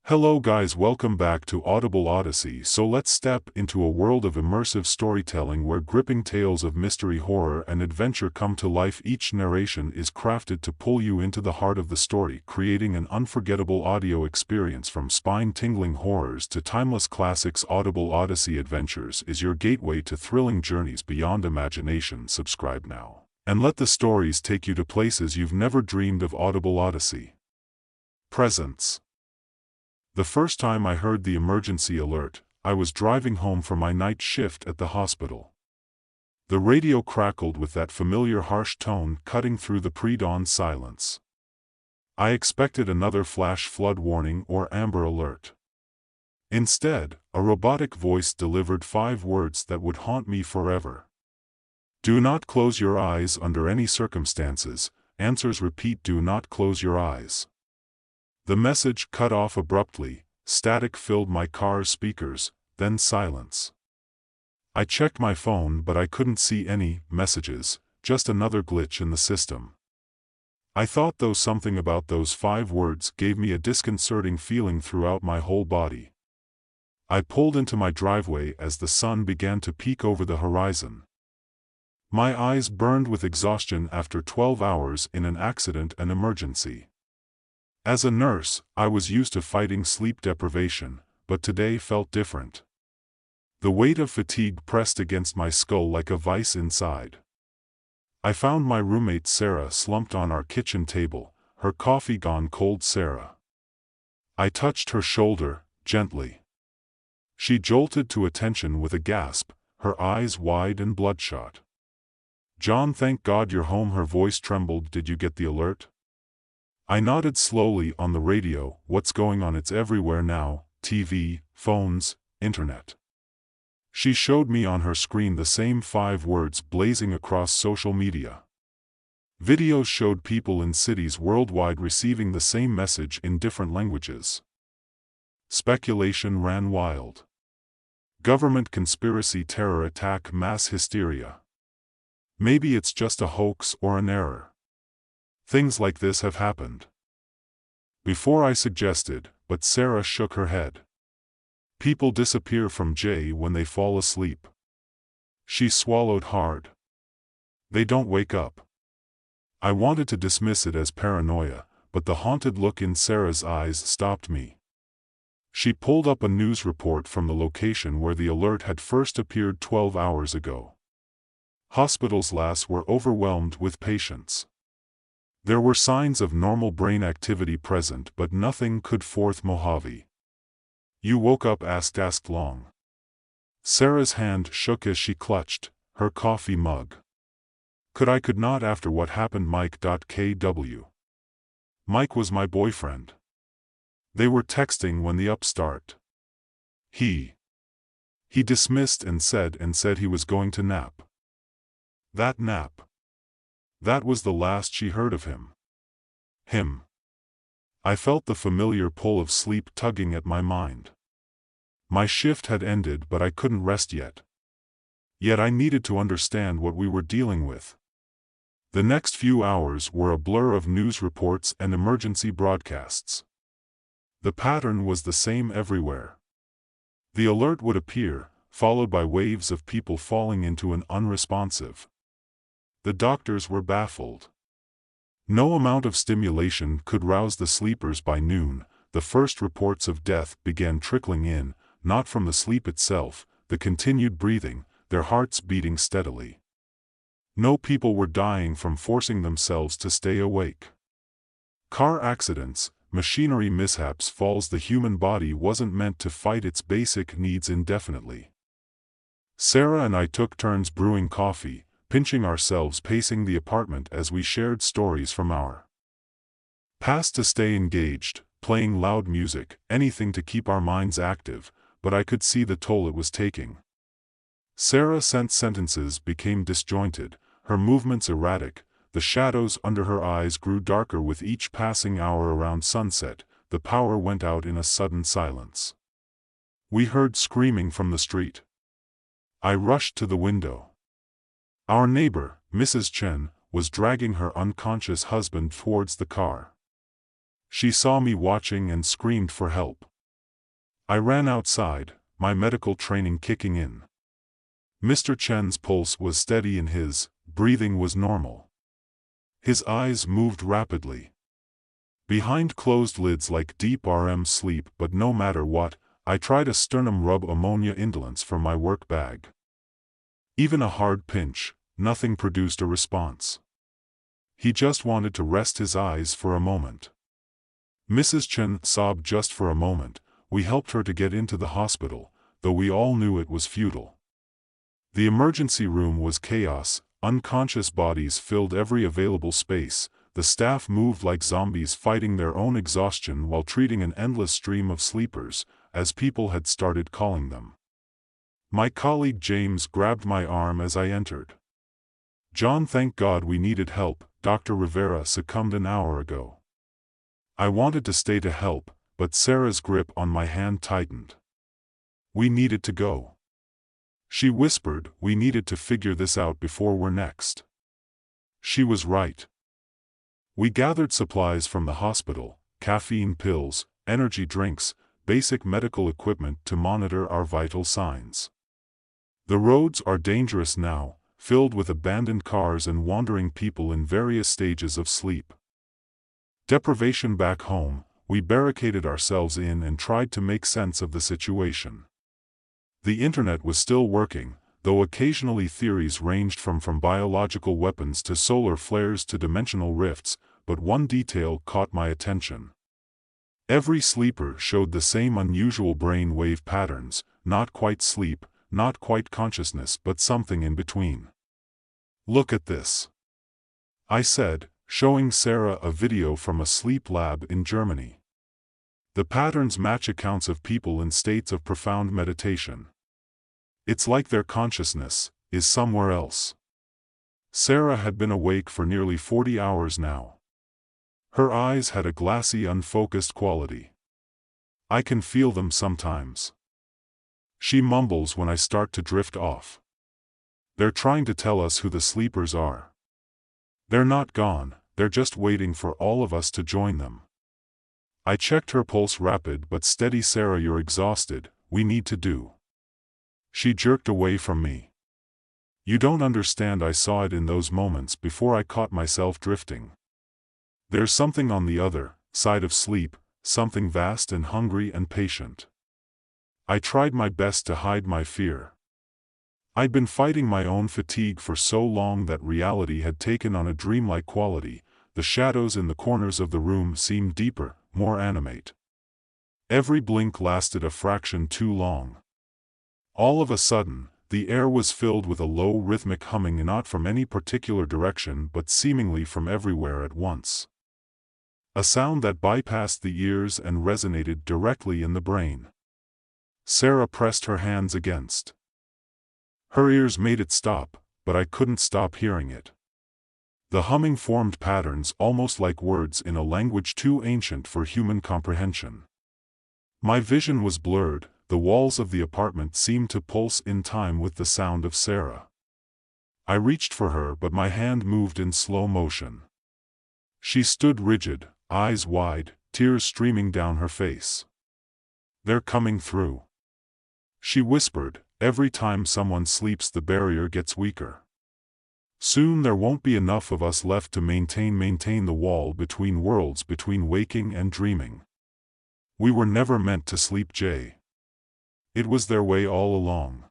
Hello guys, welcome back to Audible Odyssey. So let's step into a world of immersive storytelling where gripping tales of mystery, horror and adventure come to life. Each narration is crafted to pull you into the heart of the story, creating an unforgettable audio experience. From spine-tingling horrors to timeless classics, Audible Odyssey Adventures is your gateway to thrilling journeys beyond imagination. Subscribe now, and let the stories take you to places you've never dreamed of. Audible Odyssey Presents. The first time I heard the emergency alert, I was driving home from my night shift at the hospital. The radio crackled with that familiar harsh tone cutting through the pre-dawn silence. I expected another flash flood warning or amber alert. Instead, a robotic voice delivered 5 words that would haunt me forever. Do not close your eyes under any circumstances. Answers repeat: do not close your eyes. The message cut off abruptly. Static filled my car's speakers, then silence. I checked my phone but I couldn't see any messages, just another glitch in the system. I thought something about those 5 words gave me a disconcerting feeling throughout my whole body. I pulled into my driveway as the sun began to peek over the horizon. My eyes burned with exhaustion after 12 hours in an accident and emergency. As a nurse, I was used to fighting sleep deprivation, but today felt different. The weight of fatigue pressed against my skull like a vice inside. I found my roommate Sarah slumped on our kitchen table, her coffee gone cold. Sarah. I touched her shoulder, gently. She jolted to attention with a gasp, her eyes wide and bloodshot. John, thank God you're home. Her voice trembled. Did you get the alert? I nodded slowly. On the radio. What's going on? It's everywhere now. TV, phones, internet. She showed me on her screen the same 5 words blazing across social media. Videos showed people in cities worldwide receiving the same message in different languages. Speculation ran wild. Government conspiracy, terror attack, mass hysteria. Maybe it's just a hoax or an error. Things like this have happened before, I suggested, but Sarah shook her head. People disappear from Jay when they fall asleep. She swallowed hard. They don't wake up. I wanted to dismiss it as paranoia, but the haunted look in Sarah's eyes stopped me. She pulled up a news report from the location where the alert had first appeared 12 hours ago. Hospitals last were overwhelmed with patients. There were signs of normal brain activity present, but nothing could forth Mojave. You woke up? asked Long. Sarah's hand shook as she clutched her coffee mug. Could not after what happened. Mike.kw. Mike was my boyfriend. They were texting when the upstart. He dismissed and said he was going to nap. That nap. That was the last she heard of him. I felt the familiar pull of sleep tugging at my mind. My shift had ended but I couldn't rest yet. Yet I needed to understand what we were dealing with. The next few hours were a blur of news reports and emergency broadcasts. The pattern was the same everywhere. The alert would appear, followed by waves of people falling into an unresponsive. The doctors were baffled. No amount of stimulation could rouse the sleepers. By noon, the first reports of death began trickling in, not from the sleep itself, the continued breathing, their hearts beating steadily. No, people were dying from forcing themselves to stay awake. Car accidents, machinery mishaps, falls. The human body wasn't meant to fight its basic needs indefinitely. Sarah and I took turns brewing coffee, pinching ourselves, pacing the apartment as we shared stories from our past to stay engaged, playing loud music, anything to keep our minds active, but I could see the toll it was taking. Sarah's sentences became disjointed, her movements erratic, the shadows under her eyes grew darker with each passing hour. Around sunset, the power went out in a sudden silence. We heard screaming from the street. I rushed to the window. Our neighbor, Mrs. Chen, was dragging her unconscious husband towards the car. She saw me watching and screamed for help. I ran outside, my medical training kicking in. Mr. Chen's pulse was steady and his breathing was normal. His eyes moved rapidly. Behind closed lids like deep REM sleep, but no matter what, I tried a sternum rub ammonia indolence from my work bag. Even a hard pinch, nothing produced a response. He just wanted to rest his eyes for a moment. Mrs. Chen sobbed just for a moment. We helped her to get into the hospital, though we all knew it was futile. The emergency room was chaos, unconscious bodies filled every available space, the staff moved like zombies fighting their own exhaustion while treating an endless stream of sleepers, as people had started calling them. My colleague James grabbed my arm as I entered. "John, thank God we needed help. Dr. Rivera succumbed an hour ago." I wanted to stay to help, but Sarah's grip on my hand tightened. "We needed to go," she whispered. "We needed to figure this out before we're next." She was right. We gathered supplies from the hospital, caffeine pills, energy drinks, basic medical equipment to monitor our vital signs. The roads are dangerous now, filled with abandoned cars and wandering people in various stages of sleep. Deprivation. Back home, we barricaded ourselves in and tried to make sense of the situation. The internet was still working, though occasionally theories ranged from biological weapons to solar flares to dimensional rifts, but one detail caught my attention. Every sleeper showed the same unusual brain wave patterns, not quite sleep, not quite consciousness, but something in between. "Look at this," I said, showing Sarah a video from a sleep lab in Germany. The patterns match accounts of people in states of profound meditation. It's like their consciousness is somewhere else. Sarah had been awake for nearly 40 hours now. Her eyes had a glassy, unfocused quality. "I can feel them sometimes," she mumbles when I start to drift off. "They're trying to tell us who the sleepers are. They're not gone, they're just waiting for all of us to join them." I checked her pulse. "Rapid but steady. Sarah, you're exhausted, we need to do." She jerked away from me. "You don't understand. I saw it in those moments before I caught myself drifting. There's something on the other side of sleep, something vast and hungry and patient." I tried my best to hide my fear. I'd been fighting my own fatigue for so long that reality had taken on a dreamlike quality. The shadows in the corners of the room seemed deeper, more animate. Every blink lasted a fraction too long. All of a sudden, the air was filled with a low rhythmic humming, not from any particular direction but seemingly from everywhere at once. A sound that bypassed the ears and resonated directly in the brain. Sarah pressed her hands against. Her ears made it stop, but I couldn't stop hearing it. The humming formed patterns almost like words in a language too ancient for human comprehension. My vision was blurred. The walls of the apartment seemed to pulse in time with the sound of Sarah. I reached for her, but my hand moved in slow motion. She stood rigid, eyes wide, tears streaming down her face. "They're coming through," she whispered. "Every time someone sleeps, the barrier gets weaker. Soon there won't be enough of us left to maintain the wall between worlds, between waking and dreaming. We were never meant to sleep, Jay. It was their way all along.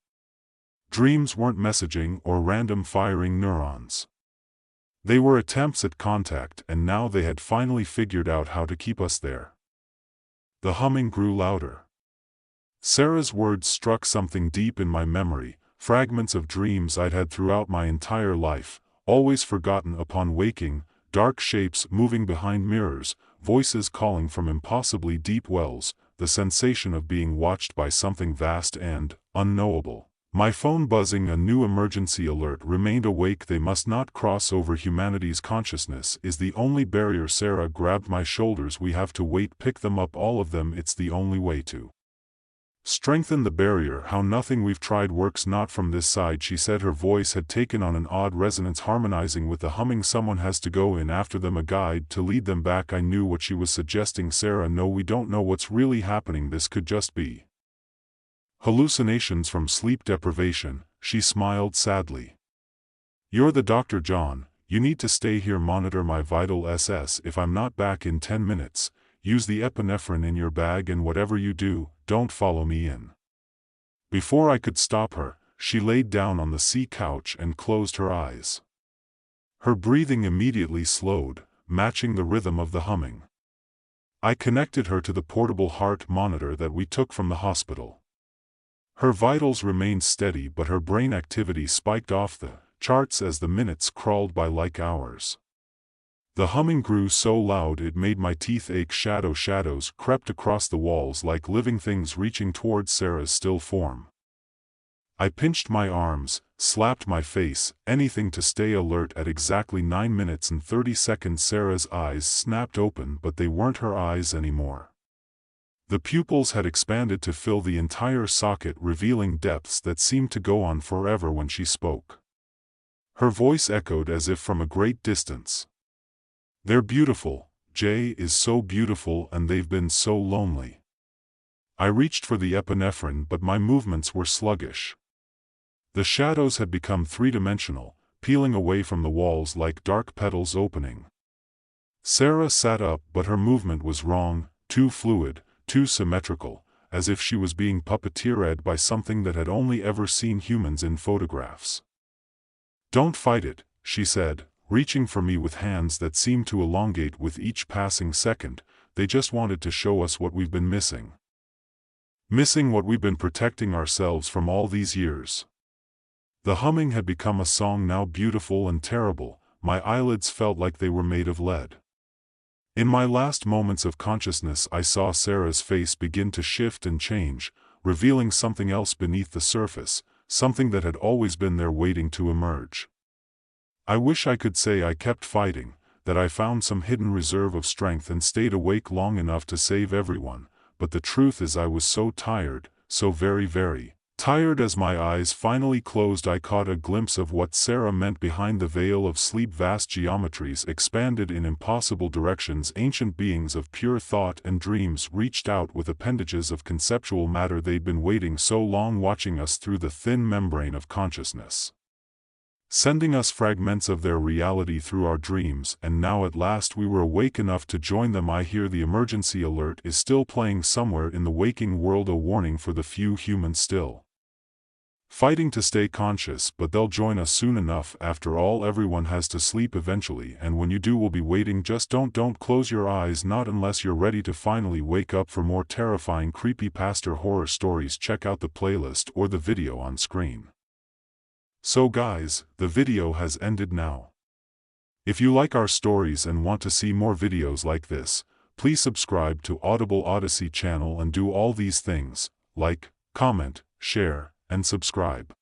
Dreams weren't messaging or random firing neurons. They were attempts at contact, and now they had finally figured out how to keep us there." The humming grew louder. Sarah's words struck something deep in my memory, fragments of dreams I'd had throughout my entire life, always forgotten upon waking, dark shapes moving behind mirrors, voices calling from impossibly deep wells, the sensation of being watched by something vast and unknowable. My phone buzzing, a new emergency alert. Remained awake. They must not cross over. Humanity's consciousness is the only barrier. Sarah grabbed my shoulders. "We have to wait. Pick them up, all of them. It's the only way to strengthen the barrier. How nothing we've tried works, not from this side," she said. Her voice had taken on an odd resonance, harmonizing with the humming. "Someone has to go in after them, a guide to lead them back." I knew what she was suggesting. "Sarah, no, we don't know what's really happening. This could just be Hallucinations from sleep deprivation, she smiled sadly. You're the Dr. John, you need to stay here, monitor my vital SS. If I'm not back in 10 minutes, use the epinephrine in your bag, and whatever you do, don't follow me in. Before I could stop her, she laid down on the sea couch and closed her eyes. Her breathing immediately slowed, matching the rhythm of the humming. I connected her to the portable heart monitor that we took from the hospital. Her vitals remained steady, but her brain activity spiked off the charts as the minutes crawled by like hours. The humming grew so loud it made my teeth ache. Shadows crept across the walls like living things reaching towards Sarah's still form. I pinched my arms, slapped my face, anything to stay alert. At exactly 9 minutes and 30 seconds Sarah's eyes snapped open, but they weren't her eyes anymore. The pupils had expanded to fill the entire socket, revealing depths that seemed to go on forever when she spoke. Her voice echoed as if from a great distance. They're beautiful, Jay is so beautiful, and they've been so lonely. I reached for the epinephrine, but my movements were sluggish. The shadows had become three-dimensional, peeling away from the walls like dark petals opening. Sarah sat up, but her movement was wrong, too fluid, too symmetrical, as if she was being puppeteered by something that had only ever seen humans in photographs. Don't fight it, she said, reaching for me with hands that seemed to elongate with each passing second. They just wanted to show us what we've been missing. Missing what we've been protecting ourselves from all these years. The humming had become a song now, beautiful and terrible. My eyelids felt like they were made of lead. In my last moments of consciousness I saw Sarah's face begin to shift and change, revealing something else beneath the surface, something that had always been there waiting to emerge. I wish I could say I kept fighting, that I found some hidden reserve of strength and stayed awake long enough to save everyone, but the truth is I was so tired, so very, very tired. As my eyes finally closed I caught a glimpse of what Sarah meant behind the veil of sleep. Vast geometries expanded in impossible directions. Ancient beings of pure thought and dreams reached out with appendages of conceptual matter. They'd been waiting so long, watching us through the thin membrane of consciousness, sending us fragments of their reality through our dreams, and now at last we were awake enough to join them. I hear the emergency alert is still playing somewhere in the waking world, a warning for the few humans still fighting to stay conscious, but they'll join us soon enough. After all, everyone has to sleep eventually, and when you do we'll be waiting. Just don't close your eyes, not unless you're ready to finally wake up. For more terrifying creepypasta horror stories, check out the playlist or the video on screen. So guys, the video has ended now. If you like our stories and want to see more videos like this, please subscribe to Audible Odyssey channel and do all these things: like, comment, share, and subscribe.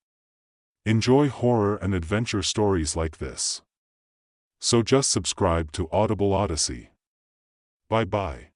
Enjoy horror and adventure stories like this. So just subscribe to Audible Odyssey. Bye bye.